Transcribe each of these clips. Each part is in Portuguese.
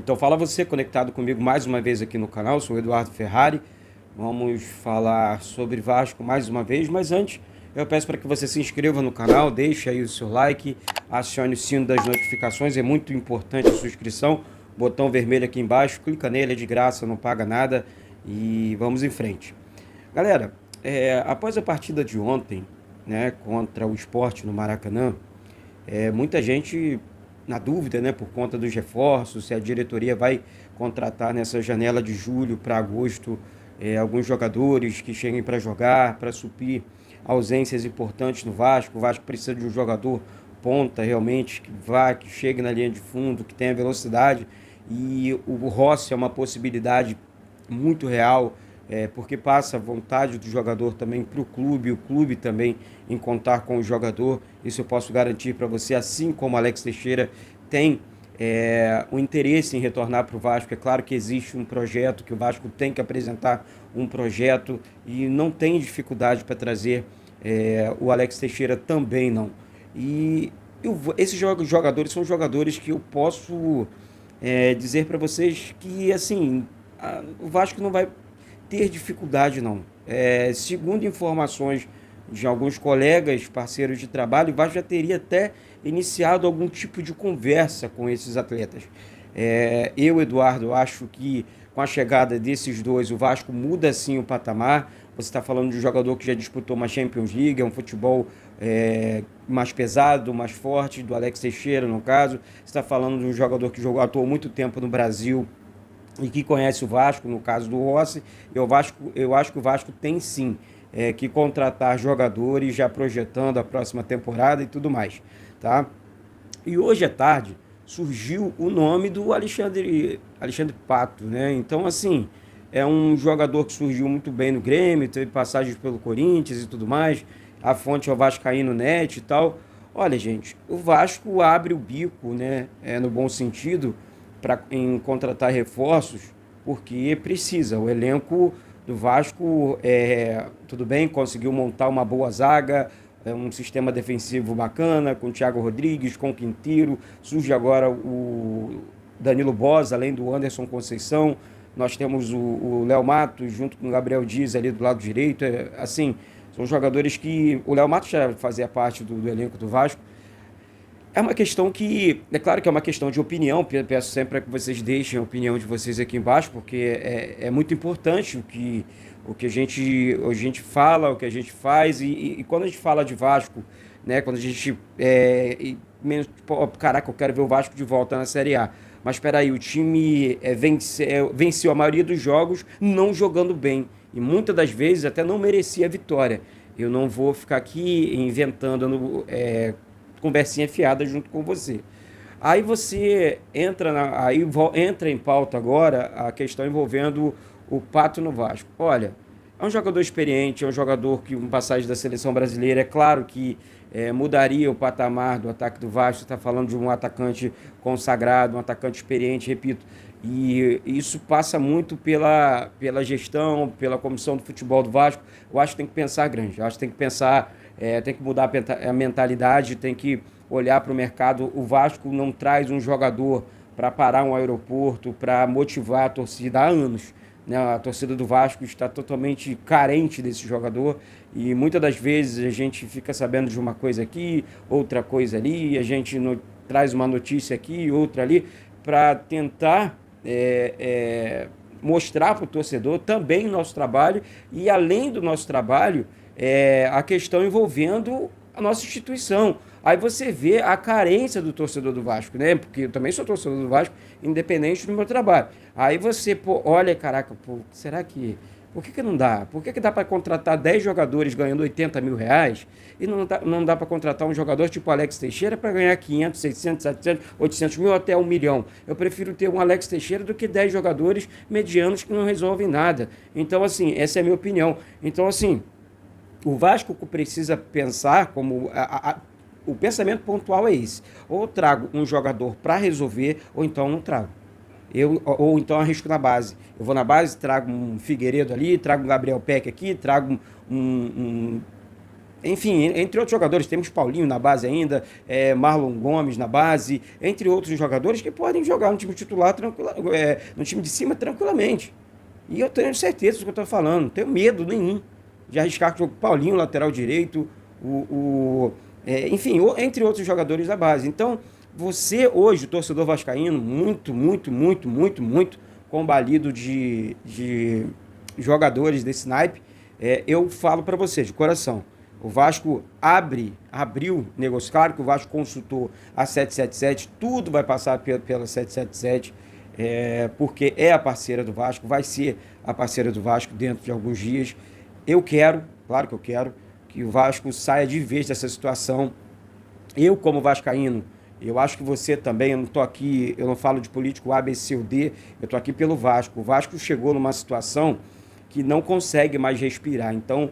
Então fala você conectado comigo mais uma vez aqui no canal, sou o Eduardo Ferrari. Vamos falar sobre Vasco mais uma vez, mas antes eu peço para que você se inscreva no canal, deixe aí o seu like, acione o sino das notificações, é muito importante a sua inscrição. Botão vermelho aqui embaixo, clica nele, é de graça, não paga nada e vamos em frente. Galera, após a partida de ontem, né, contra o Sport no Maracanã, muita gente na dúvida, né, por conta dos reforços, se a diretoria vai contratar nessa janela de julho para agosto alguns jogadores que cheguem para jogar, para suprir ausências importantes no Vasco. O Vasco precisa de um jogador ponta realmente, que vá, que chegue na linha de fundo, que tenha velocidade, e o Rossi é uma possibilidade muito real, porque passa a vontade do jogador também para o clube também em contar com o jogador. Isso eu posso garantir para você, assim como Alex Teixeira tem o interesse em retornar para o Vasco. É claro que existe um projeto, que o Vasco tem que apresentar um projeto e não tem dificuldade para trazer o Alex Teixeira também não. E esses jogadores são jogadores que eu posso dizer para vocês que assim, o Vasco não vai ter dificuldade não. Segundo informações de alguns colegas, parceiros de trabalho, o Vasco já teria até iniciado algum tipo de conversa com esses atletas. Eu, Eduardo, acho que com a chegada desses dois, o Vasco muda sim o patamar. Você está falando de um jogador que já disputou uma Champions League, é um futebol mais pesado, mais forte, do Alex Teixeira, no caso. Você está falando de um jogador que atuou muito tempo no Brasil e que conhece o Vasco, no caso do Rossi. Eu acho que o Vasco tem sim que contratar jogadores já projetando a próxima temporada e tudo mais, tá? E hoje à tarde surgiu o nome do Alexandre Pato, né? Então, assim, é um jogador que surgiu muito bem no Grêmio, teve passagens pelo Corinthians e tudo mais, a fonte é o Vascaíno Net e tal. Olha, gente, o Vasco abre o bico, né, no bom sentido, em contratar reforços, porque precisa. O elenco do Vasco, tudo bem, conseguiu montar uma boa zaga, um sistema defensivo bacana, com o Thiago Rodrigues, com o Quinteiro, surge agora o Danilo Bosa, além do Anderson Conceição, nós temos o Léo Matos junto com o Gabriel Dias ali do lado direito, assim, são jogadores que... O Léo Matos já fazia parte do elenco do Vasco. É uma questão que, é claro que é uma questão de opinião, peço sempre para que vocês deixem a opinião de vocês aqui embaixo, porque é muito importante o que a gente fala, o que a gente faz, e quando a gente fala de Vasco, né, quando a gente, caraca, eu quero ver o Vasco de volta na Série A, mas espera aí, o time venceu a maioria dos jogos não jogando bem, e muitas das vezes até não merecia a vitória. Eu não vou ficar aqui inventando conversinha fiada junto com você. Aí você entra em pauta agora a questão envolvendo o Pato no Vasco. Olha, é um jogador experiente, é um jogador que, uma passagem da seleção brasileira, é claro que mudaria o patamar do ataque do Vasco. Você está falando de um atacante consagrado, um atacante experiente, repito, e isso passa muito pela gestão, pela comissão do futebol do Vasco. Eu acho que tem que pensar grande, eu acho que tem que pensar, tem que mudar a mentalidade, tem que olhar para o mercado. O Vasco não traz um jogador para parar um aeroporto, para motivar a torcida há anos, né? A torcida do Vasco está totalmente carente desse jogador e muitas das vezes a gente fica sabendo de uma coisa aqui, outra coisa ali, a gente traz uma notícia aqui, outra ali, para tentar mostrar para o torcedor também o nosso trabalho e, além do nosso trabalho, a questão envolvendo a nossa instituição. Aí você vê a carência do torcedor do Vasco, né? Porque eu também sou torcedor do Vasco, independente do meu trabalho. Aí você, olha, caraca, será que... Por que não dá? Por que dá para contratar 10 jogadores ganhando 80 mil reais e não dá para contratar um jogador tipo Alex Teixeira para ganhar 500, 600, 700, 800 mil até 1 milhão? Eu prefiro ter um Alex Teixeira do que 10 jogadores medianos que não resolvem nada. Então, assim, essa é a minha opinião. Então, assim, o Vasco precisa pensar como... o pensamento pontual é esse. Ou eu trago um jogador para resolver, ou então não trago. Ou então arrisco na base. Eu vou na base, trago um Figueiredo ali, trago um Gabriel Peck aqui, trago um enfim, entre outros jogadores, temos Paulinho na base ainda, Marlon Gomes na base, entre outros jogadores que podem jogar no time titular, no time de cima tranquilamente. E eu tenho certeza do que eu estou falando, não tenho medo nenhum de arriscar com o Paulinho, lateral direito, enfim, entre outros jogadores da base. Então, você hoje, torcedor vascaíno, muito combalido de jogadores desse naipe, eu falo para você, de coração, o Vasco abriu negócio. Claro que o Vasco consultou a 777, tudo vai passar pela 777, porque é a parceira do Vasco, vai ser a parceira do Vasco dentro de alguns dias. Eu quero, claro que eu quero, que o Vasco saia de vez dessa situação. Eu, como vascaíno, eu acho que você também, eu não estou aqui, eu não falo de político A, B, C ou D, eu estou aqui pelo Vasco. O Vasco chegou numa situação que não consegue mais respirar. Então,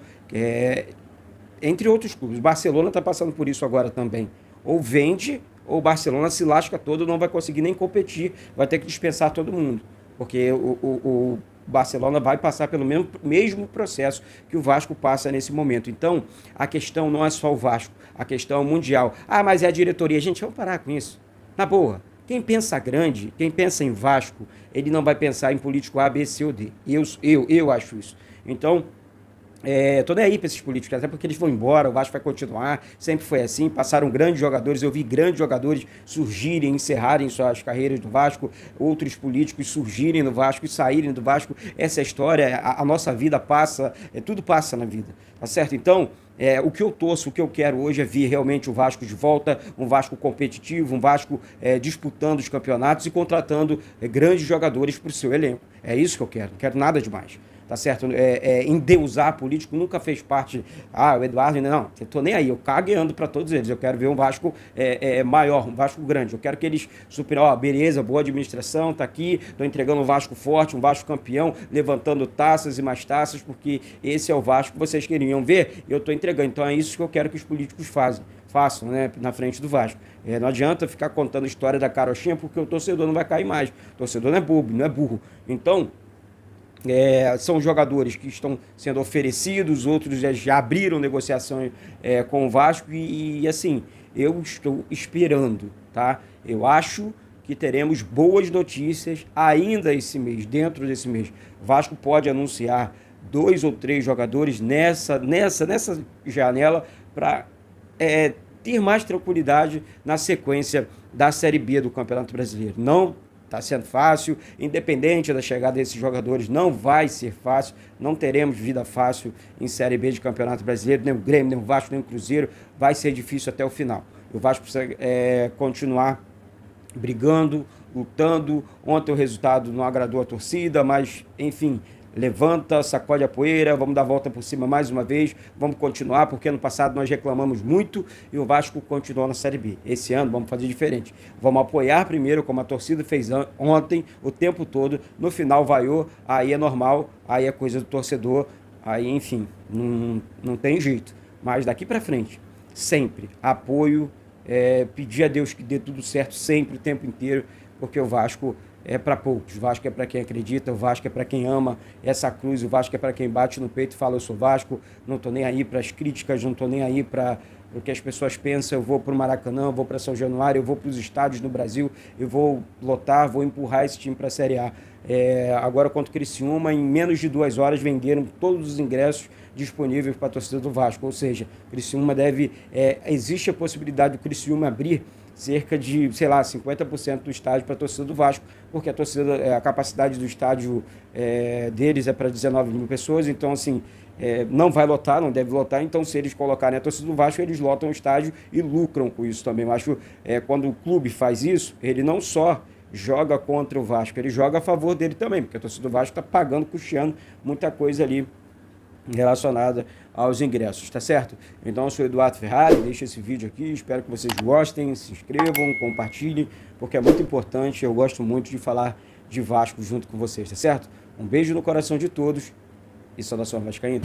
entre outros clubes, o Barcelona está passando por isso agora também. Ou vende, ou o Barcelona se lasca todo, não vai conseguir nem competir, vai ter que dispensar todo mundo. Porque o Barcelona vai passar pelo mesmo processo que o Vasco passa nesse momento. Então, a questão não é só o Vasco, a questão é mundial. Ah, mas é a diretoria. Gente, vamos parar com isso. Na boa, quem pensa grande, quem pensa em Vasco, ele não vai pensar em político A, B, C ou D. Eu acho isso. Então, tô nem aí para esses políticos, até porque eles vão embora, o Vasco vai continuar, sempre foi assim, passaram grandes jogadores, eu vi grandes jogadores surgirem, encerrarem suas carreiras do Vasco, outros políticos surgirem no Vasco e saírem do Vasco. Essa é a história, a nossa vida passa, tudo passa na vida, tá certo? Então, o que eu torço, o que eu quero hoje é ver realmente o Vasco de volta, um Vasco competitivo, um Vasco disputando os campeonatos e contratando grandes jogadores para o seu elenco. É isso que eu quero, não quero nada demais. Tá certo? Endeusar político nunca fez parte. O Eduardo ainda não. Eu tô nem aí, eu cagueando para todos eles. Eu quero ver um Vasco maior, um Vasco grande. Eu quero que eles superem. Beleza, boa administração, tá aqui. Tô entregando um Vasco forte, um Vasco campeão, levantando taças e mais taças, porque esse é o Vasco que vocês queriam ver. Eu tô entregando. Então é isso que eu quero que os políticos façam, né, na frente do Vasco. Não adianta ficar contando a história da carochinha, porque o torcedor não vai cair mais. O torcedor não é bobo, não é burro. Então, são jogadores que estão sendo oferecidos, outros já abriram negociações com o Vasco e assim, eu estou esperando, tá? Eu acho que teremos boas notícias ainda esse mês, dentro desse mês. O Vasco pode anunciar 2 ou 3 jogadores nessa janela para ter mais tranquilidade na sequência da Série B do Campeonato Brasileiro. Não está sendo fácil, independente da chegada desses jogadores, não vai ser fácil, não teremos vida fácil em Série B de Campeonato Brasileiro, nem o Grêmio, nem o Vasco, nem o Cruzeiro, vai ser difícil até o final. O Vasco precisa continuar brigando, lutando. Ontem o resultado não agradou a torcida, mas, enfim, levanta, sacode a poeira, vamos dar a volta por cima mais uma vez, vamos continuar, porque ano passado nós reclamamos muito e o Vasco continuou na Série B. Esse ano vamos fazer diferente. Vamos apoiar primeiro, como a torcida fez ontem, o tempo todo, no final vaiou, aí é normal, aí é coisa do torcedor, aí enfim, não tem jeito. Mas daqui para frente, sempre apoio, pedir a Deus que dê tudo certo sempre, o tempo inteiro, porque o Vasco é para poucos. O Vasco é para quem acredita, o Vasco é para quem ama essa cruz, o Vasco é para quem bate no peito e fala: eu sou Vasco, não estou nem aí para as críticas, não estou nem aí para o que as pessoas pensam. Eu vou para o Maracanã, eu vou para São Januário, eu vou para os estádios no Brasil, eu vou lotar, vou empurrar esse time para a Série A. Agora contra o Criciúma, em menos de 2 horas venderam todos os ingressos disponíveis para a torcida do Vasco, ou seja, Criciúma existe a possibilidade do Criciúma abrir cerca de, 50% do estádio para a torcida do Vasco, porque a capacidade do estádio deles é para 19 mil pessoas, então assim, não vai lotar, não deve lotar, então se eles colocarem a torcida do Vasco, eles lotam o estádio e lucram com isso também. Eu acho quando o clube faz isso, ele não só joga contra o Vasco, ele joga a favor dele também, porque a torcida do Vasco está pagando, custeando muita coisa ali relacionada aos ingressos, tá certo? Então eu sou Eduardo Ferrari, deixa esse vídeo aqui, espero que vocês gostem, se inscrevam, compartilhem, porque é muito importante, eu gosto muito de falar de Vasco junto com vocês, tá certo? Um beijo no coração de todos e saudação vascaína.